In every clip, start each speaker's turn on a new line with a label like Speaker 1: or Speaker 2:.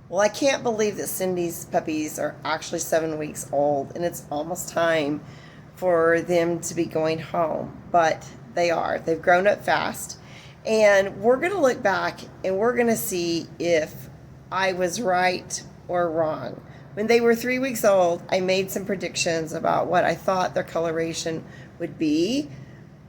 Speaker 1: Well, I can't believe that Cindy's puppies are actually 7 weeks old, and it's almost time for them to be going home. But they are. They've grown up fast. And we're going to look back and we're going to see if I was right or wrong. When they were 3 weeks old, I made some predictions about what I thought their coloration would be.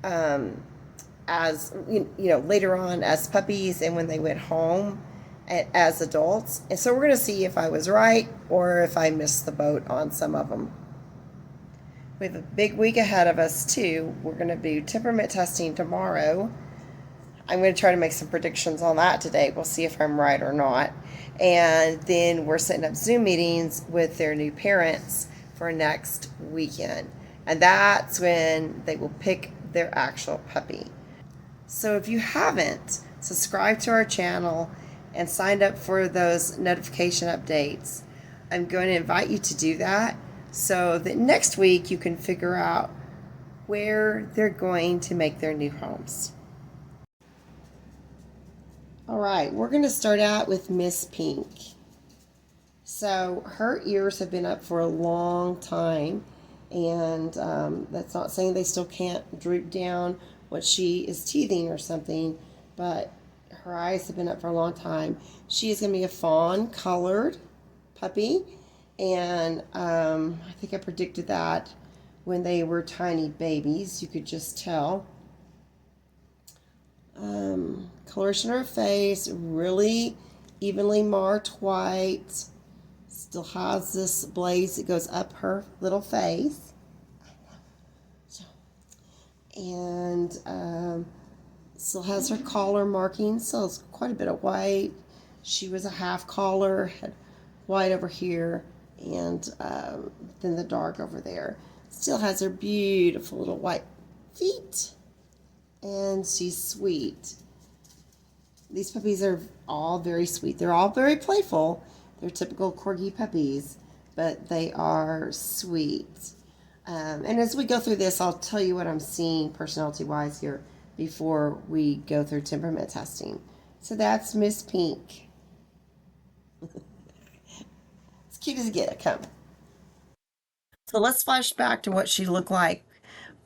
Speaker 1: As later on as puppies and when they went home as adults. And so we're going to see if I was right or if I missed the boat on some of them. We have a big week ahead of us too. We're going to do temperament testing tomorrow. I'm going to try to make some predictions on that today. We'll see if I'm right or not. And then we're setting up Zoom meetings with their new parents for next weekend. And that's when they will pick their actual puppy. So if you haven't subscribed to our channel and signed up for those notification updates, I'm going to invite you to do that so that next week you can figure out where they're going to make their new homes. All right, we're going to start out with Miss Pink. So her ears have been up for a long time, and that's not saying they still can't droop down when she is teething or something, but her eyes have been up for a long time. She is going to be a fawn colored puppy, and I think I predicted that when they were tiny babies. You could just tell. Coloration of her face, really evenly marked white. Still has this blaze that goes up her little face. And still has her collar markings, so it's quite a bit of white. She was a half collar, had white over here, and then the dark over there. Still has her beautiful little white feet, and she's sweet. These puppies are all very sweet. They're all very playful. They're typical Corgi puppies, but they are sweet. And as we go through this, I'll tell you what I'm seeing personality-wise here before we go through temperament testing. So that's Miss Pink. As cute as it gets. Come. So let's flash back to what she looked like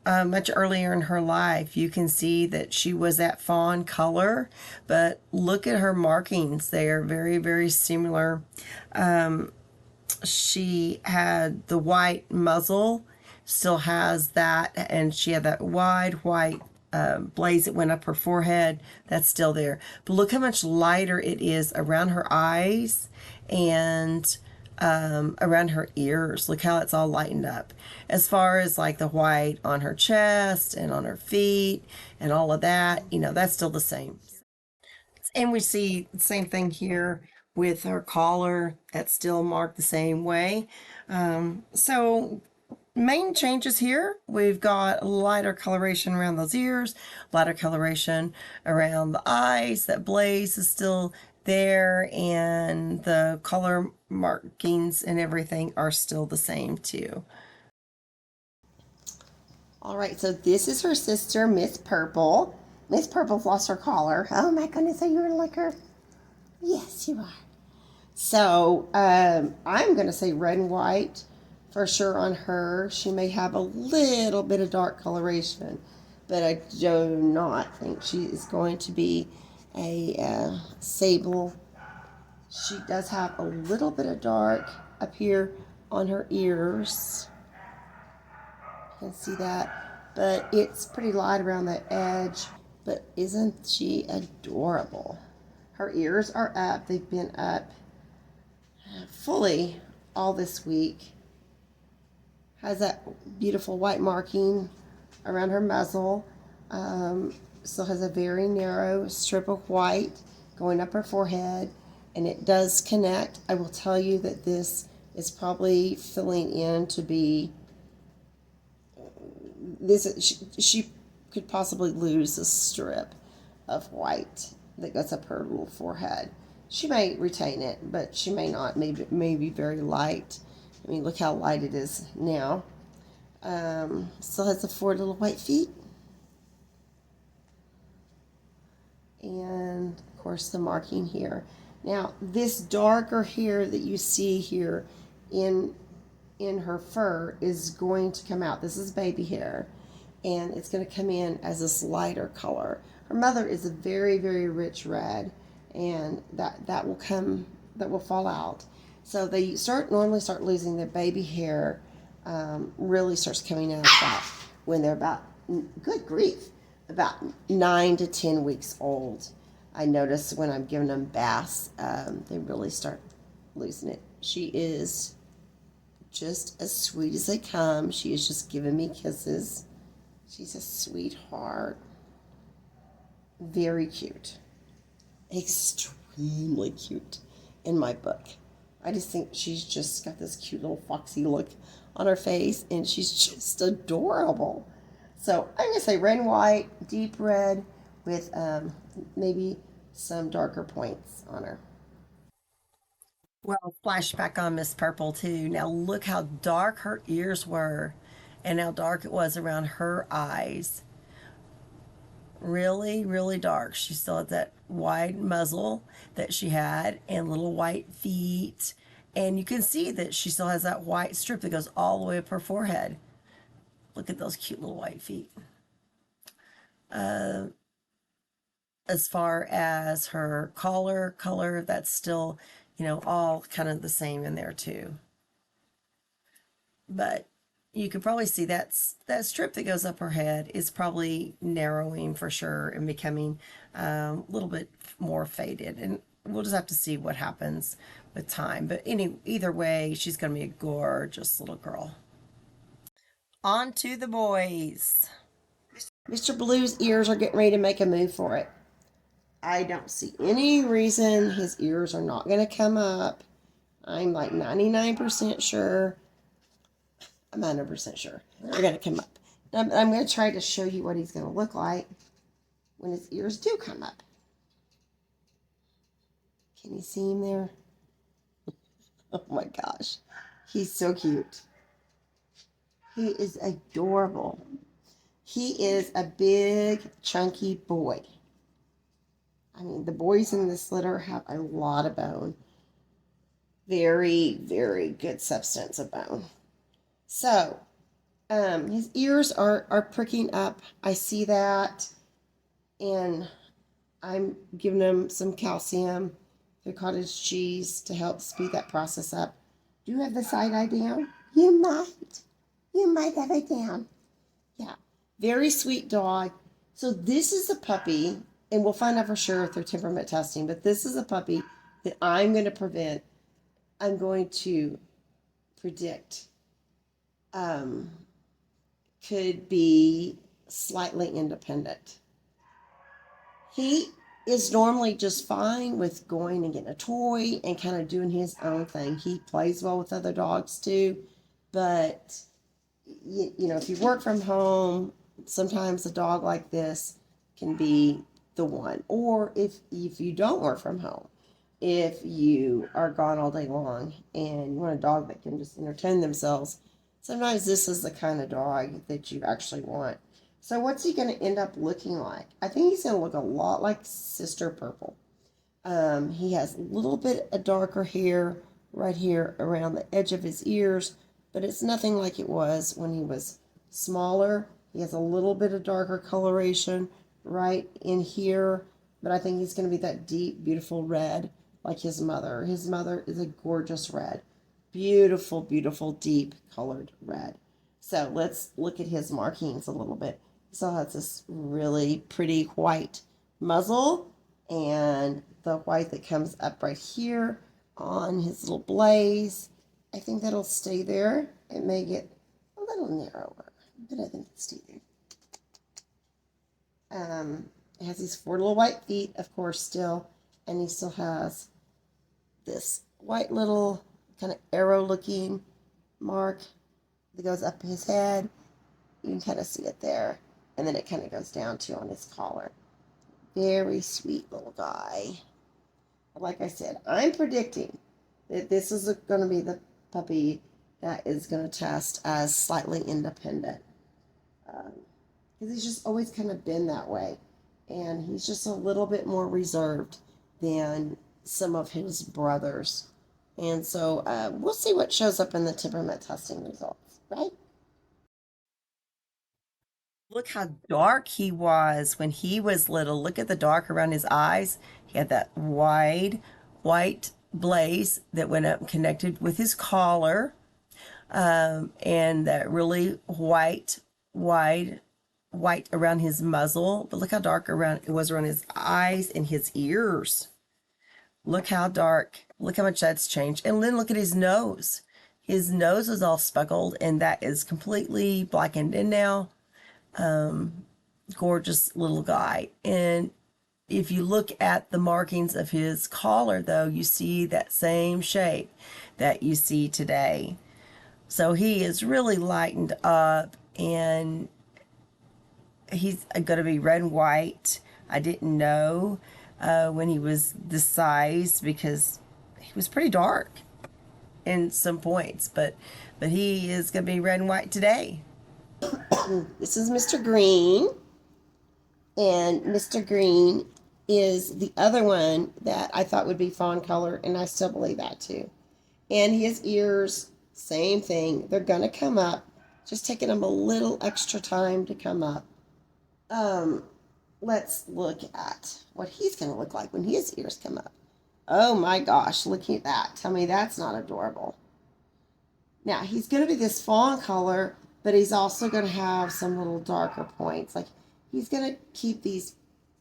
Speaker 1: much earlier in her life. You can see that she was that fawn color, but look at her markings. They are very, very similar. She had the white muzzle, still has that, and she had that wide white blaze that went up her forehead. That's still there. But look how much lighter it is around her eyes and around her ears. Look how it's all lightened up. As far as like the white on her chest and on her feet and all of that, that's still the same. And we see the same thing here with her collar. That's still marked the same way. So main changes here, we've got lighter coloration around those ears, lighter coloration around the eyes. That blaze is still there, and the color markings and everything are still the same too. All right, so this is her sister, Miss Purple. Miss Purple's lost her collar. Oh my goodness, are you gonna lick her? Yes, you are. So I'm gonna say red and white for sure on her. She may have a little bit of dark coloration, but I do not think she is going to be a sable. She does have a little bit of dark up here on her ears. You can see that, but it's pretty light around the edge. But isn't she adorable? Her ears are up. They've been up fully all this week. Has that beautiful white marking around her muzzle. Still has a very narrow strip of white going up her forehead, and it does connect. I will tell you that this is probably filling in to be this. She could possibly lose a strip of white that goes up her little forehead. She may retain it, but she may not. May be very light. I mean, look how light it is now. Still has the 4 little white feet. And, of course, the marking here. Now, this darker hair that you see here in in her fur is going to come out. This is baby hair, and it's going to come in as this lighter color. Her mother is a very, very rich red, and that will come, that will fall out. So they normally start losing their baby hair. Really starts coming out about when they're about, good grief, about 9 to 10 weeks old. I notice when I'm giving them baths, they really start losing it. She is just as sweet as they come. She is just giving me kisses. She's a sweetheart. Very cute. Extremely cute in my book. I just think she's just got this cute little foxy look on her face, and she's just adorable. So I'm going to say red and white, deep red with maybe some darker points on her. Well, flashback on Miss Purple too. Now look how dark her ears were and how dark it was around her eyes. Really, really dark. She still had that wide muzzle that she had and little white feet. And you can see that she still has that white strip that goes all the way up her forehead. Look at those cute little white feet. As far as her color, that's still, all kind of the same in there too. But you could probably see that strip that goes up her head is probably narrowing for sure and becoming a little bit more faded. And we'll just have to see what happens with time. But either way, she's going to be a gorgeous little girl. On to the boys. Mr. Blue's ears are getting ready to make a move for it. I don't see any reason his ears are not going to come up. I'm like 99% sure. I'm 100% sure they're going to come up. I'm going to try to show you what he's going to look like when his ears do come up. Can you see him there? Oh my gosh. He's so cute. He is adorable. He is a big, chunky boy. I mean, the boys in this litter have a lot of bone. Very, very good substance of bone. So, his ears are pricking up. I see that. And I'm giving him some calcium through cottage cheese to help speed that process up. Do you have the side-eye down? You might. You might have it down. Yeah. Very sweet dog. So this is a puppy, and we'll find out for sure through temperament testing, but this is a puppy that I'm going to predict could be slightly independent. He is normally just fine with going and getting a toy and kind of doing his own thing. He plays well with other dogs too, but if you work from home, sometimes a dog like this can be the one. Or if you don't work from home, if you are gone all day long and you want a dog that can just entertain themselves, sometimes this is the kind of dog that you actually want. So what's he going to end up looking like? I think he's going to look a lot like Sister Purple. He has a little bit of darker hair right here around the edge of his ears, but it's nothing like it was when he was smaller. He has a little bit of darker coloration right in here, but I think he's going to be that deep, beautiful red like his mother. His mother is a gorgeous red. Beautiful, beautiful, deep colored red. So let's look at his markings a little bit. So has this really pretty white muzzle and the white that comes up right here on his little blaze. I think that'll stay there. It may get a little narrower, but I think it'll stay there. It has these 4 little white feet, of course, still, and he still has this white little kind of arrow-looking mark that goes up his head. You can kind of see it there, and then it kind of goes down too on his collar. Very sweet little guy. Like I said, I'm predicting that this is going to be the puppy that is going to test as slightly independent. Because he's just always kind of been that way. And he's just a little bit more reserved than some of his brothers. And so we'll see what shows up in the temperament testing results, right? Look how dark he was when he was little. Look at the dark around his eyes. He had that wide white blaze that went up and connected with his collar, and that really wide, white around his muzzle. But look how dark around it was around his eyes and his ears. Look how dark. Look how much that's changed. And then look at his nose. His nose was all speckled, and that is completely blackened in now. Gorgeous little guy. And if you look at the markings of his collar, though, you see that same shape that you see today. So he is really lightened up, and he's going to be red and white. I didn't know when he was this size because he was pretty dark in some points, but he is going to be red and white today. This is Mr. Green, and Mr. Green is the other one that I thought would be fawn color, and I still believe that too. And his ears, same thing. They're going to come up. Just taking them a little extra time to come up. Let's look at what he's going to look like when his ears come up. Oh my gosh, look at that. Tell me that's not adorable. Now, he's going to be this fawn color, but he's also going to have some little darker points. Like, he's going to keep these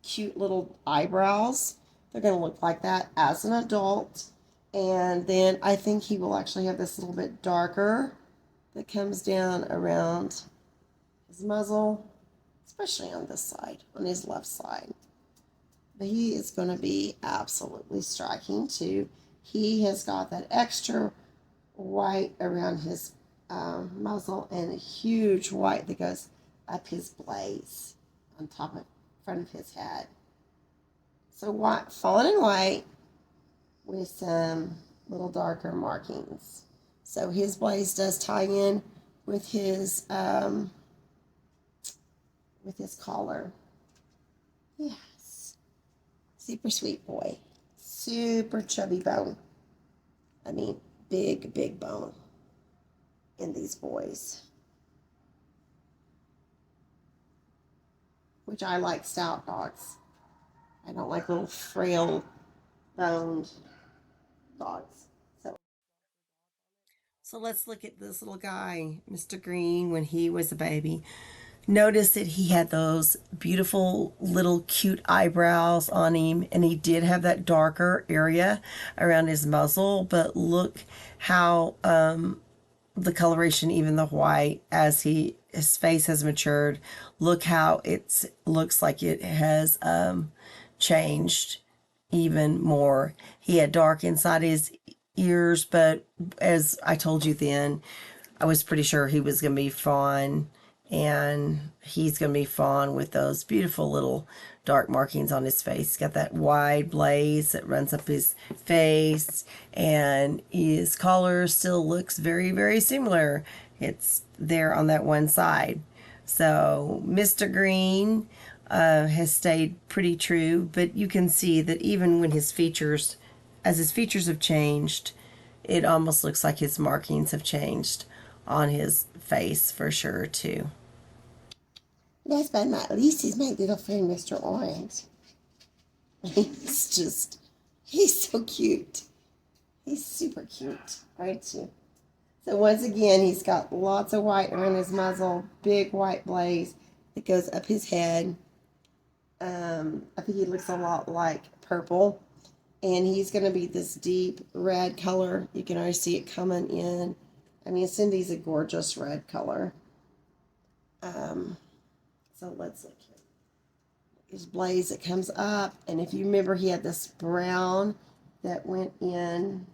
Speaker 1: cute little eyebrows. They're going to look like that as an adult. And then I think he will actually have this little bit darker that comes down around his muzzle, especially on this side, on his left side. But he is going to be absolutely striking too. He has got that extra white around his muzzle and a huge white that goes up his blaze on top of front of his head. So white, fawn and white with some little darker markings. So his blaze does tie in with his collar. Yes. Super sweet boy. Super chubby bone. I mean, big bone in these boys. Which I like stout dogs. I don't like little frail boned dogs. So let's look at this little guy, Mr. Green, when he was a baby. Notice that he had those beautiful little cute eyebrows on him, and he did have that darker area around his muzzle, but look how the coloration, even the white, as his face has matured, look how it looks like it has changed even more. He had dark inside his ears, but as I told you then, I was pretty sure he was going to be fawn, and he's going to be fawn with those beautiful little dark markings on his face. He's got that wide blaze that runs up his face, and his collar still looks very similar. It's there on that one side. So Mr. Green has stayed pretty true, but you can see that even when his features have changed, it almost looks like his markings have changed on his face for sure too. Last but not least is my little friend Mr. Orange. He's so cute. He's super cute, aren't you? So once again, he's got lots of white around his muzzle, big white blaze that goes up his head. I think he looks a lot like purple. And he's going to be this deep red color. You can already see it coming in. I mean, Cindy's a gorgeous red color. So let's look here. His blaze that comes up. And if you remember, he had this brown that went in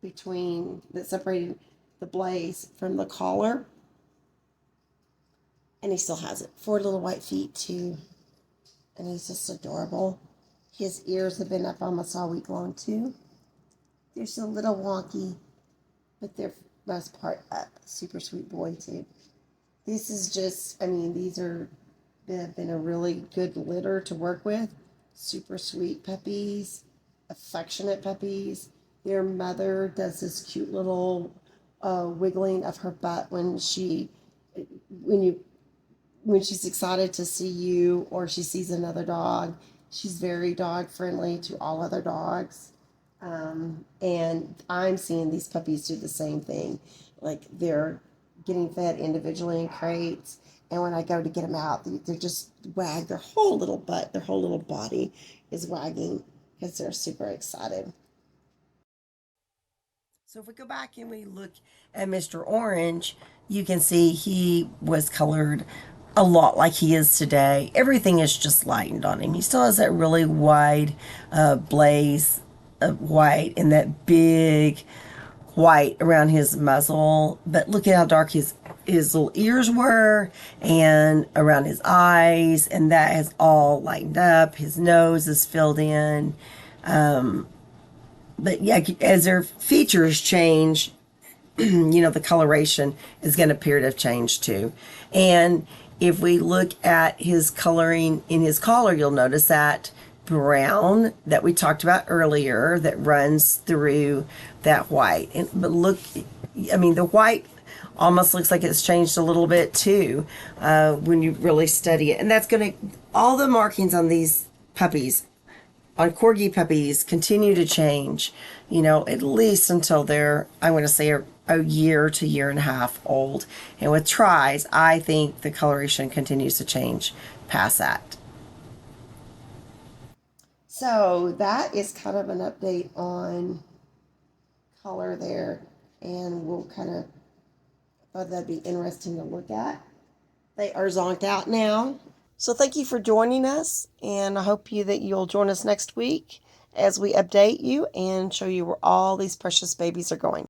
Speaker 1: between, that separated the blaze from the collar. And he still has it. 4 little white feet, too. And he's just adorable. His ears have been up almost all week long, too. They're still a little wonky, but they're most part up. Super sweet boy, too. This is just, I mean, these have been a really good litter to work with. Super sweet puppies. affectionate puppies. Their mother does this cute little wiggling of her butt when when you when she's excited to see you or she sees another dog. She's very dog friendly to all other dogs. And I'm seeing these puppies do the same thing. Like they're getting fed individually in crates. And when I go to get them out, they just wag their whole little butt, their whole little body is wagging because they're super excited. So if we go back and we look at Mr. Orange, you can see he was colored a lot like he is today. Everything is just lightened on him. He still has that really wide blaze of white and that big white around his muzzle. But look at how dark his little ears were and around his eyes, and that has all lightened up. His nose is filled in. But yeah, as their features change, the coloration is going to appear to have changed too. And if we look at his coloring in his collar, you'll notice that brown that we talked about earlier that runs through that white. But look, the white almost looks like it's changed a little bit too when you really study it. And that's going to, all the markings on these puppies, on Corgi puppies, continue to change, at least until they're, I'm going to say, a year to year and a half old. And with tries, I think the coloration continues to change past that. So that is kind of an update on color there. And we'll thought that'd be interesting to look at. They are zonked out now. So thank you for joining us, and I hope that you'll join us next week as we update you and show you where all these precious babies are going.